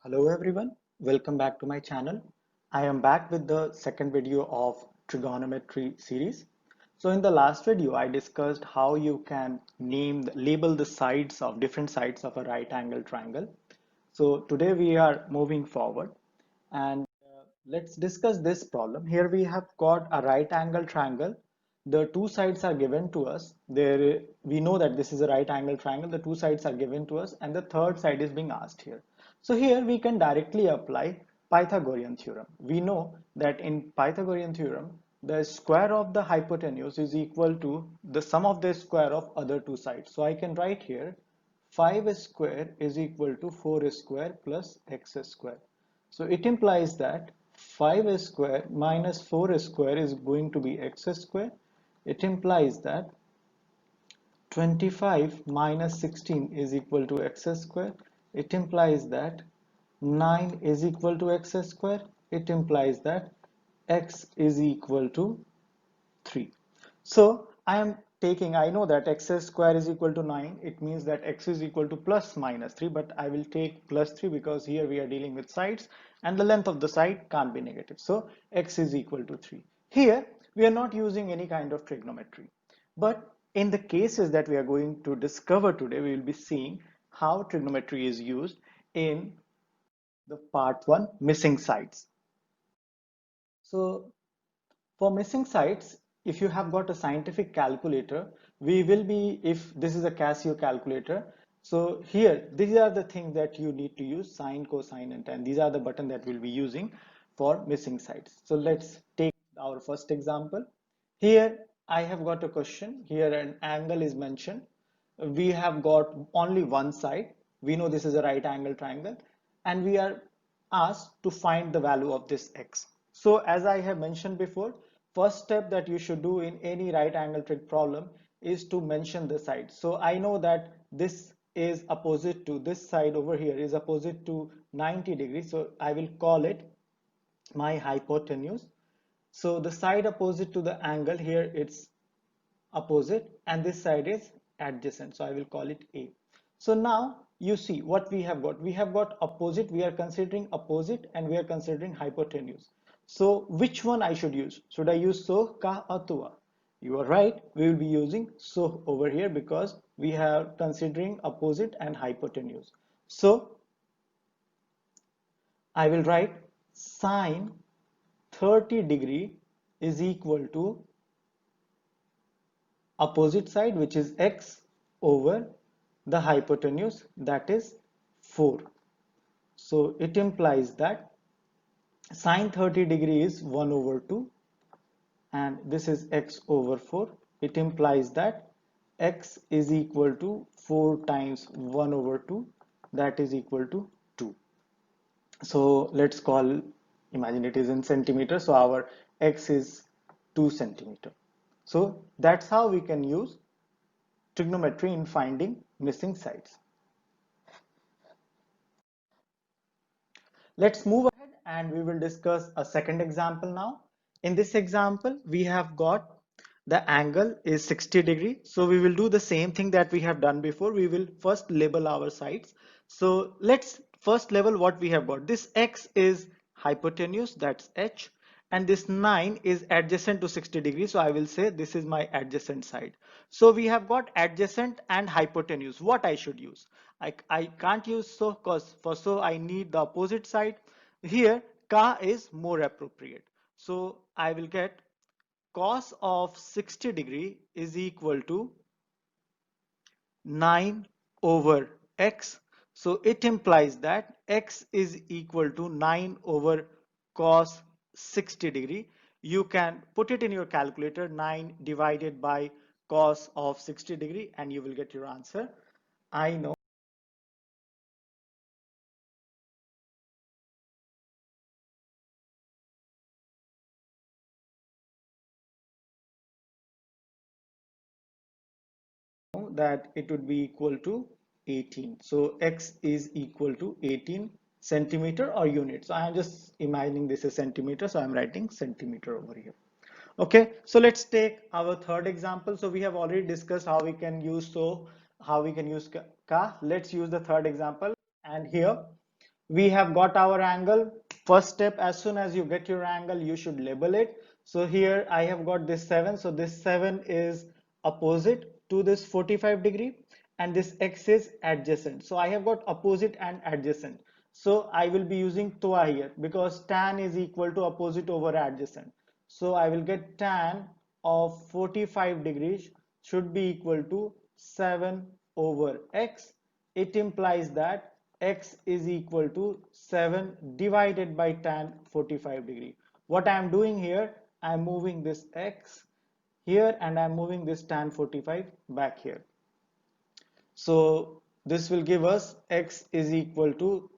Hello everyone, welcome back to my channel. I am back with the second video of trigonometry series. So in the last video, I discussed how you can label the sides of different sides of a right angle triangle. So today we are moving forward and let's discuss this problem. Here we have got a right angle triangle. The two sides are given to us. We know that this is a right angle triangle. The two sides are given to us and the third side is being asked here. So here we can directly apply Pythagorean theorem. We know that in Pythagorean theorem, the square of the hypotenuse is equal to the sum of the square of other two sides. So I can write here 5 square is equal to 4 square plus x square. So it implies that 5 square minus 4 square is going to be x square. It implies that 25 minus 16 is equal to x square. It implies that 9 is equal to x square. It implies that x is equal to 3. So I know that x square is equal to 9. It means that x is equal to plus minus 3, but I will take plus 3 because here we are dealing with sides and the length of the side can't be negative. So x is equal to 3. Here we are not using any kind of trigonometry. But in the cases that we are going to discover today, we will be seeing how trigonometry is used in the part 1 missing sides. So for missing sides, if you have got a scientific calculator, if this is a Casio calculator, so here, these are the things that you need to use: sine, cosine, and tan. These are the buttons that we'll be using for missing sides. So let's take our first example. Here, I have got a question. Here, an angle is mentioned. We have got only one side. We know this is a right angle triangle, and we are asked to find the value of this x. So as I have mentioned before, first step that you should do in any right angle trig problem is to mention the side. So I know that this is opposite to this side over here is opposite to 90 degrees. So I will call it my hypotenuse. So the side opposite to the angle here, it's opposite, and this side is adjacent, so I will call it A. So now you see what we have got. We have got opposite, we are considering opposite, and we are considering hypotenuse. So which one I should use? Should I use SOH CAH TOA? You are right, we will be using SOH over here because we are considering opposite and hypotenuse. So I will write sine 30 degree is equal to opposite side, which is x, over the hypotenuse, that is 4. So it implies that sine 30 degree is 1 over 2 and this is x over 4. It implies that x is equal to 4 times 1 over 2, that is equal to 2. So let's imagine it is in centimeter, so our x is 2 centimeter. So that's how we can use trigonometry in finding missing sides. Let's move ahead and we will discuss a second example now. In this example, we have got the angle is 60 degree. So we will do the same thing that we have done before. We will first label our sides. So let's first label what we have got. This x is hypotenuse, that's h, and this 9 is adjacent to 60 degrees. So I will say this is my adjacent side. So we have got adjacent and hypotenuse. What I should use? I can't use so, because for so I need the opposite side. Here ka is more appropriate. So I will get cos of 60 degree is equal to 9 over x. So it implies that x is equal to 9 over cos 60 degree. You can put it in your calculator, 9 divided by cos of 60 degree, and you will get your answer. I know that it would be equal to 18. So x is equal to 18 centimeter or unit. So I am just imagining this is centimeter, so I'm writing centimeter over here. Okay, so let's take our third example. So we have already discussed how we can use how we can use ka. Let's use the third example. And here we have got our angle. First step, as soon as you get your angle, you should label it. So here I have got this 7. So this 7 is opposite to this 45 degree, and this x is adjacent. So I have got opposite and adjacent. So I will be using TOA here because tan is equal to opposite over adjacent. So I will get tan of 45 degrees should be equal to 7 over x. It implies that x is equal to 7 divided by tan 45 degree. What I am doing here, I am moving this x here and I am moving this tan 45 back here. So this will give us x is equal to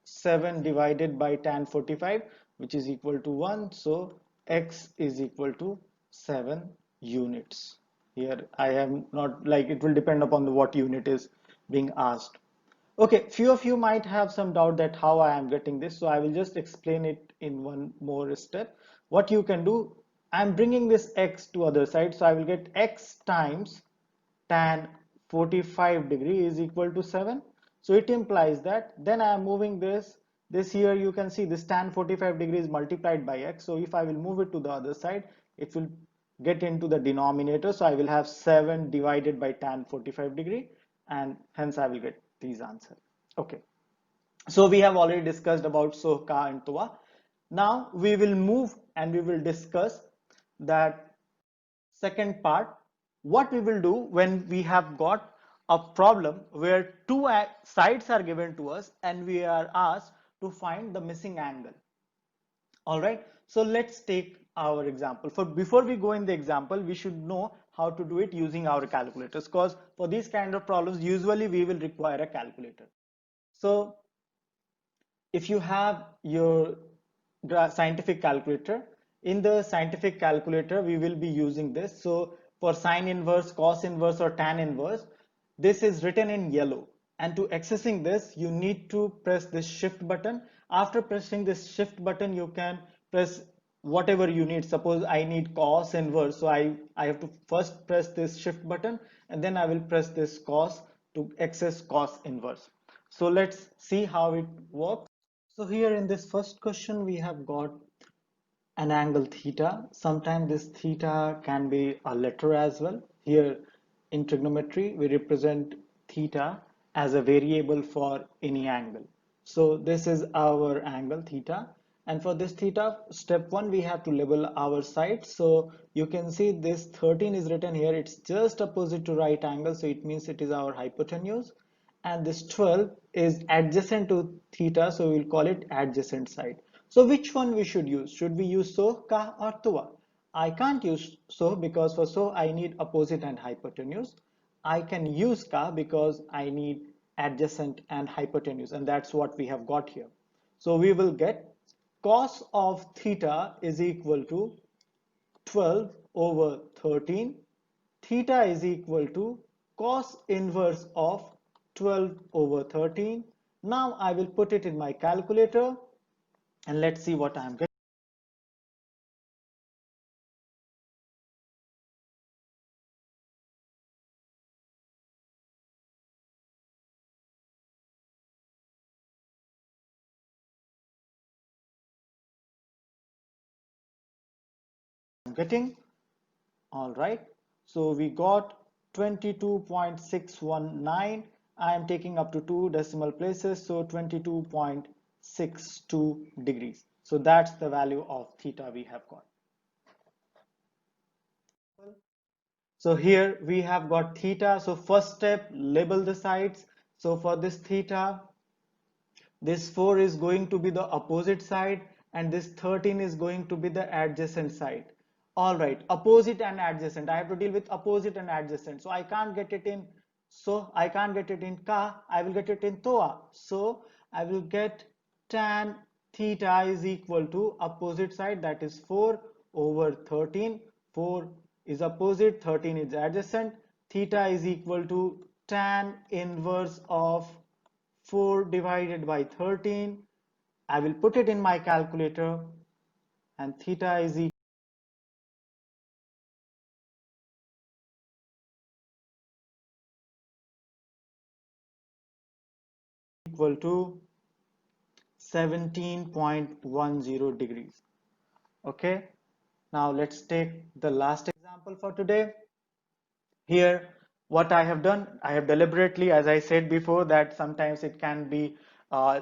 7 divided by tan 45, which is equal to 1. So x is equal to 7 units. Here I am not, like, it will depend upon what unit is being asked. Okay, few of you might have some doubt that how I am getting this. So I will just explain it in one more step. What you can do, I am bringing this x to other side. So I will get x times tan 45 degree is equal to 7. So it implies that then I am moving this here, you can see this tan 45 degree is multiplied by x. So if I will move it to the other side, it will get into the denominator. So I will have 7 divided by tan 45 degree, and hence I will get these answers. Okay. So we have already discussed about SOH CAH and TOA. Now we will move and we will discuss that second part, what we will do when we have got a problem where two sides are given to us and we are asked to find the missing angle. All right, so let's take our example. For before we go in the example, we should know how to do it using our calculators, because for these kind of problems usually we will require a calculator. So if you have your scientific calculator, in the scientific calculator we will be using this. So for sine inverse, cos inverse or tan inverse, this is written in yellow, and to accessing this you need to press this shift button. After pressing this shift button, you can press whatever you need. Suppose I need cos inverse, so I have to first press this shift button and then I will press this cos to access cos inverse. So let's see how it works. So here in this first question, we have got an angle theta. Sometimes this theta can be a letter as well. Here in trigonometry, we represent theta as a variable for any angle. So this is our angle theta. And for this theta, step one, we have to label our sides. So you can see this 13 is written here. It's just opposite to right angle. So it means it is our hypotenuse, and this 12 is adjacent to theta, so we'll call it adjacent side. So which one we should use? Should we use SOH, CAH or TOA? I can't use SOH because for SOH I need opposite and hypotenuse. I can use CAH because I need adjacent and hypotenuse, and that's what we have got here. So we will get cos of theta is equal to 12 over 13. Theta is equal to cos inverse of 12 over 13. Now I will put it in my calculator and let's see what I am getting. All right. So we got 22.619. I am taking up to two decimal places, so 22.62 degrees. So that's the value of theta we have got. So here we have got theta. So first step, label the sides. So for this theta, this 4 is going to be the opposite side and this 13 is going to be the adjacent side. All right, opposite and adjacent. I have to deal with opposite and adjacent. So I can't get it in, so I can't get it in ka, I will get it in toa. So I will get tan theta is equal to opposite side, that is 4 over 13. 4 is opposite, 13 is adjacent. Theta is equal to tan inverse of 4 divided by 13. I will put it in my calculator and theta is equal to 17.10 degrees. Okay, now let's take the last example for today. Here, what I have done, I have deliberately, as I said before, that sometimes it can be uh,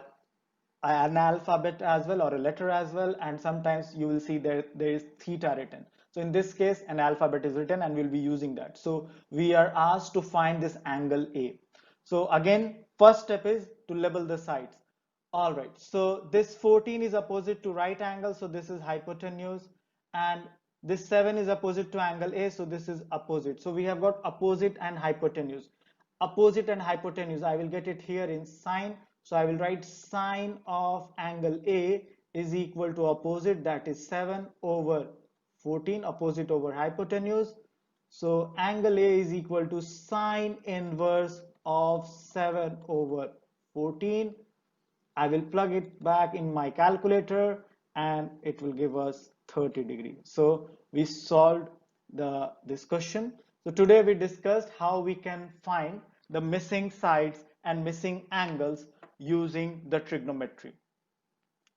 an alphabet as well or a letter as well, and sometimes you will see there is theta written. So in this case, an alphabet is written and we'll be using that. So we are asked to find this angle A. So again, first step is to label the sides. All right, so this 14 is opposite to right angle, so this is hypotenuse, and this 7 is opposite to angle A, so this is opposite. So we have got opposite and hypotenuse. Opposite and hypotenuse, I will get it here in sine. So I will write sine of angle A is equal to opposite, that is 7 over 14, opposite over hypotenuse. So angle A is equal to sine inverse of 7 over 14. I will plug it back in my calculator and it will give us 30 degrees. So we solved this question. So today we discussed how we can find the missing sides and missing angles using the trigonometry.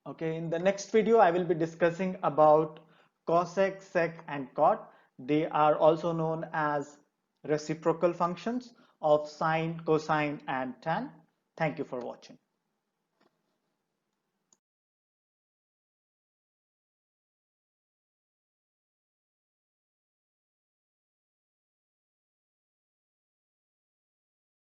Okay, in the next video I will be discussing about cosec, sec and cot. They are also known as reciprocal functions of sine, cosine and tan. Thank you for watching.